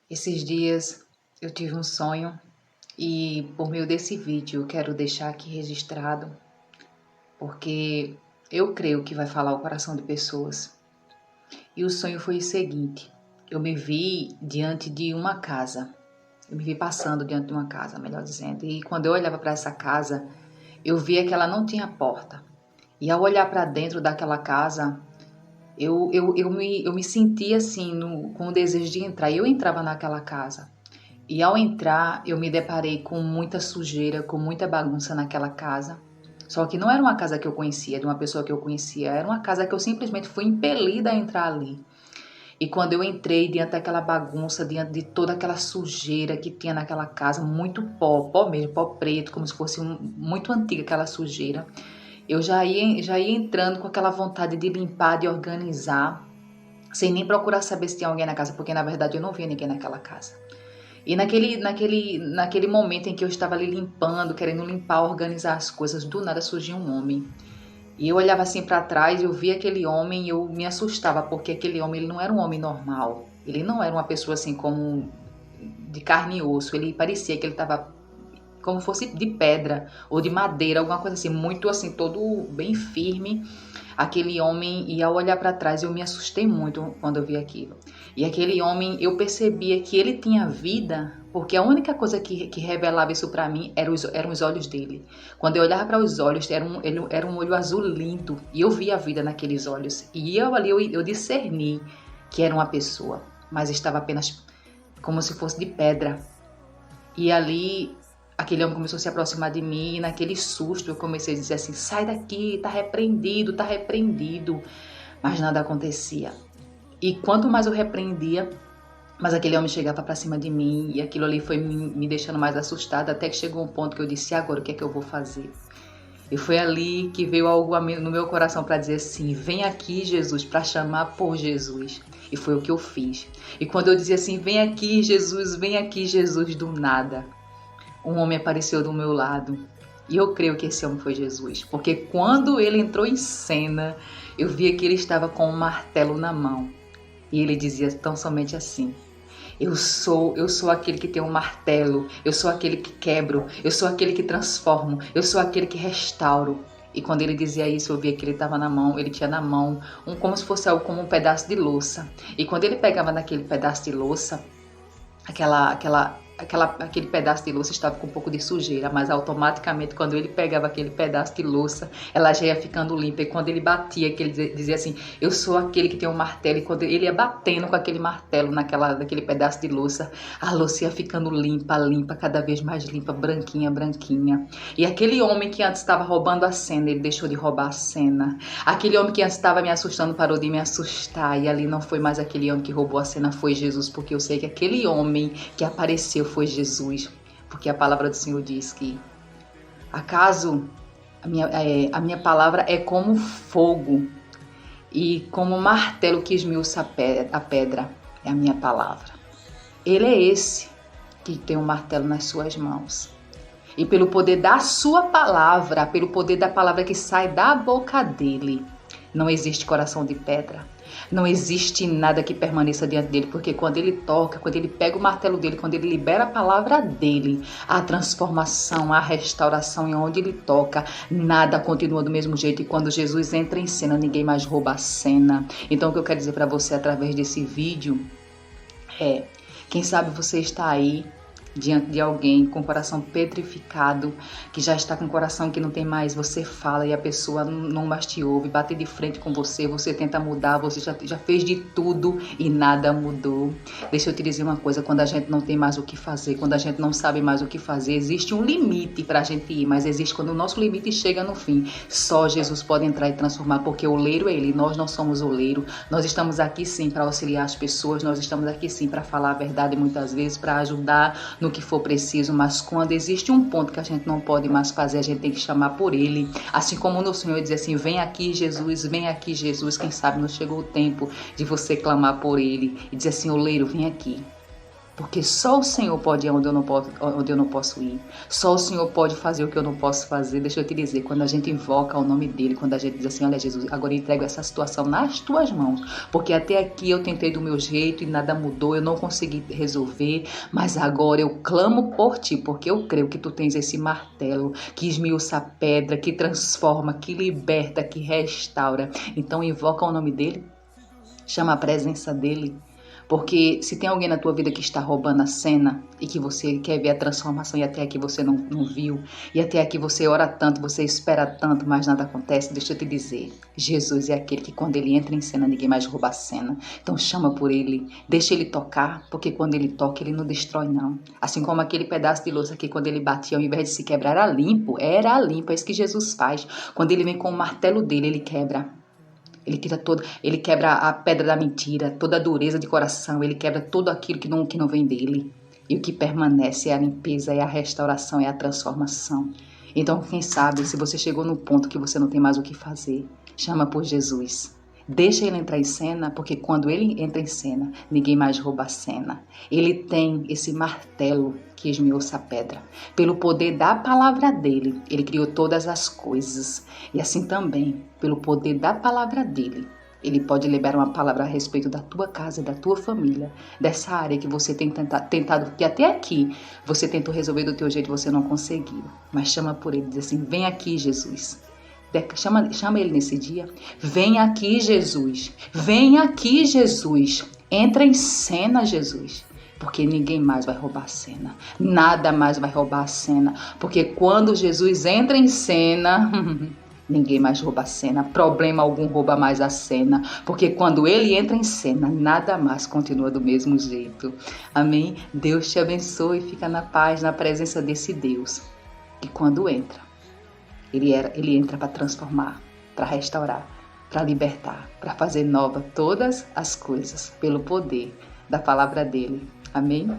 Esses dias eu tive um sonho e por meio desse vídeo eu quero deixar aqui registrado porque eu creio que vai falar o coração de pessoas. E o sonho foi o seguinte: eu me vi diante de uma casa, eu me vi passando diante de uma casa, melhor dizendo, e quando eu olhava para essa casa, eu via que ela não tinha porta. E ao olhar para dentro daquela casa, eu me sentia assim, com o desejo de entrar. E eu entrava naquela casa. E ao entrar, eu me deparei com muita sujeira, com muita bagunça naquela casa. Só que não era uma casa que eu conhecia, de uma pessoa que eu conhecia. Era uma casa que eu simplesmente fui impelida a entrar ali. E quando eu entrei diante daquela bagunça, diante de toda aquela sujeira que tinha naquela casa, muito pó mesmo, pó preto, como se fosse muito antiga aquela sujeira. Eu já ia entrando com aquela vontade de limpar, de organizar, sem nem procurar saber se tinha alguém na casa, porque na verdade eu não via ninguém naquela casa. E naquele momento em que eu estava ali limpando, querendo limpar, organizar as coisas, do nada surgia um homem. E eu olhava assim para trás, eu via aquele homem e eu me assustava, porque aquele homem ele não era um homem normal. Ele não era uma pessoa assim como de carne e osso. Ele parecia que ele estava como fosse de pedra ou de madeira, alguma coisa assim, muito assim, todo bem firme. Aquele homem, e ao olhar para trás eu me assustei muito quando eu vi aquilo. E aquele homem, eu percebia que ele tinha vida, porque a única coisa que revelava isso para mim eram os olhos dele. Quando eu olhava para os olhos, era um olho azul lindo, e eu via a vida naqueles olhos. E eu discerni que era uma pessoa, mas estava apenas como se fosse de pedra. E ali aquele homem começou a se aproximar de mim e naquele susto eu comecei a dizer assim: sai daqui, tá repreendido, tá repreendido. Mas nada acontecia. E quanto mais eu repreendia, mas aquele homem chegava para cima de mim e aquilo ali foi me deixando mais assustada, até que chegou um ponto que eu disse: agora o que é que eu vou fazer? E foi ali que veio algo no meu coração para dizer assim: vem aqui, Jesus, para chamar por Jesus. E foi o que eu fiz. E quando eu dizia assim: vem aqui, Jesus, do nada, um homem apareceu do meu lado. E eu creio que esse homem foi Jesus, porque quando ele entrou em cena, eu via que ele estava com um martelo na mão. E ele dizia tão somente assim: eu sou aquele que tem um martelo, eu sou aquele que quebro, eu sou aquele que transformo, eu sou aquele que restauro. E quando ele dizia isso, eu via que ele tinha na mão como se fosse algo como um pedaço de louça. E quando ele pegava naquele pedaço de louça, aquele pedaço de louça estava com um pouco de sujeira, mas automaticamente quando ele pegava aquele pedaço de louça, ela já ia ficando limpa. E quando ele batia, que ele dizia assim: eu sou aquele que tem um martelo. E quando ele ia batendo com aquele martelo naquele pedaço de louça, a louça ia ficando limpa, cada vez mais limpa, branquinha. E aquele homem que antes estava roubando a cena, ele deixou de roubar a cena. Aquele homem que antes estava me assustando parou de me assustar. E ali não foi mais aquele homem que roubou a cena, foi Jesus, porque eu sei que aquele homem que apareceu foi Jesus, porque a palavra do Senhor diz que acaso a minha palavra é como fogo e como martelo que esmiuça a pedra, é a minha palavra. Ele é esse que tem um martelo nas suas mãos. E pelo poder da sua palavra, pelo poder da palavra que sai da boca dele, não existe coração de pedra. Não existe nada que permaneça diante dele, porque quando ele toca, quando ele pega o martelo dele, quando ele libera a palavra dele, a transformação, a restauração, e onde ele toca, nada continua do mesmo jeito. E quando Jesus entra em cena, ninguém mais rouba a cena. Então o que eu quero dizer para você através desse vídeo é: quem sabe você está aí diante de alguém com o coração petrificado, que já está com o coração que não tem mais, você fala e a pessoa não mais te ouve, bate de frente com você, você tenta mudar, você já fez de tudo e nada mudou. Deixa eu te dizer uma coisa: quando a gente não tem mais o que fazer, quando a gente não sabe mais o que fazer, existe um limite para a gente ir, mas existe quando o nosso limite chega no fim. Só Jesus pode entrar e transformar, porque o oleiro é Ele, nós não somos oleiro. Nós estamos aqui sim para auxiliar as pessoas, nós estamos aqui sim para falar a verdade muitas vezes, para ajudar no que for preciso, mas quando existe um ponto que a gente não pode mais fazer, a gente tem que chamar por ele. Assim como no Senhor diz assim: vem aqui Jesus, vem aqui Jesus. Quem sabe não chegou o tempo de você clamar por ele e dizer assim: oleiro, vem aqui. Porque só o Senhor pode ir onde eu não posso ir. Só o Senhor pode fazer o que eu não posso fazer. Deixa eu te dizer, quando a gente invoca o nome dele, quando a gente diz assim, olha Jesus, agora eu entrego essa situação nas tuas mãos. Porque até aqui eu tentei do meu jeito e nada mudou, eu não consegui resolver. Mas agora eu clamo por ti, porque eu creio que tu tens esse martelo que esmiuça a pedra, que transforma, que liberta, que restaura. Então invoca o nome dele, chama a presença dele. Porque se tem alguém na tua vida que está roubando a cena e que você quer ver a transformação e até aqui você não viu, e até aqui você ora tanto, você espera tanto, mas nada acontece, deixa eu te dizer, Jesus é aquele que quando ele entra em cena, ninguém mais rouba a cena. Então chama por ele, deixa ele tocar, porque quando ele toca, ele não destrói não. Assim como aquele pedaço de louça que quando ele batia, ao invés de se quebrar, era limpo, é isso que Jesus faz. Quando ele vem com o martelo dele, ele quebra. Ele quebra a pedra da mentira, toda a dureza de coração, ele quebra tudo aquilo que não vem dele. E o que permanece é a limpeza, é a restauração, é a transformação. Então, quem sabe, se você chegou no ponto que você não tem mais o que fazer, chama por Jesus. Deixa ele entrar em cena, porque quando ele entra em cena, ninguém mais rouba a cena. Ele tem esse martelo que esmiuça a pedra. Pelo poder da palavra dele, ele criou todas as coisas. E assim também, pelo poder da palavra dele, ele pode liberar uma palavra a respeito da tua casa, da tua família, dessa área que você tem tentado, que até aqui você tentou resolver do teu jeito e você não conseguiu. Mas chama por ele, diz assim, vem aqui, Jesus. Chama ele nesse dia. Vem aqui, Jesus. Vem aqui, Jesus. Entra em cena, Jesus. Porque ninguém mais vai roubar a cena. Nada mais vai roubar a cena. Porque quando Jesus entra em cena, ninguém mais rouba a cena. Problema algum rouba mais a cena. Porque quando ele entra em cena, nada mais continua do mesmo jeito. Amém? Deus te abençoe. Fica na paz, na presença desse Deus. E quando entra, ele entra para transformar, para restaurar, para libertar, para fazer nova todas as coisas, pelo poder da palavra dele. Amém?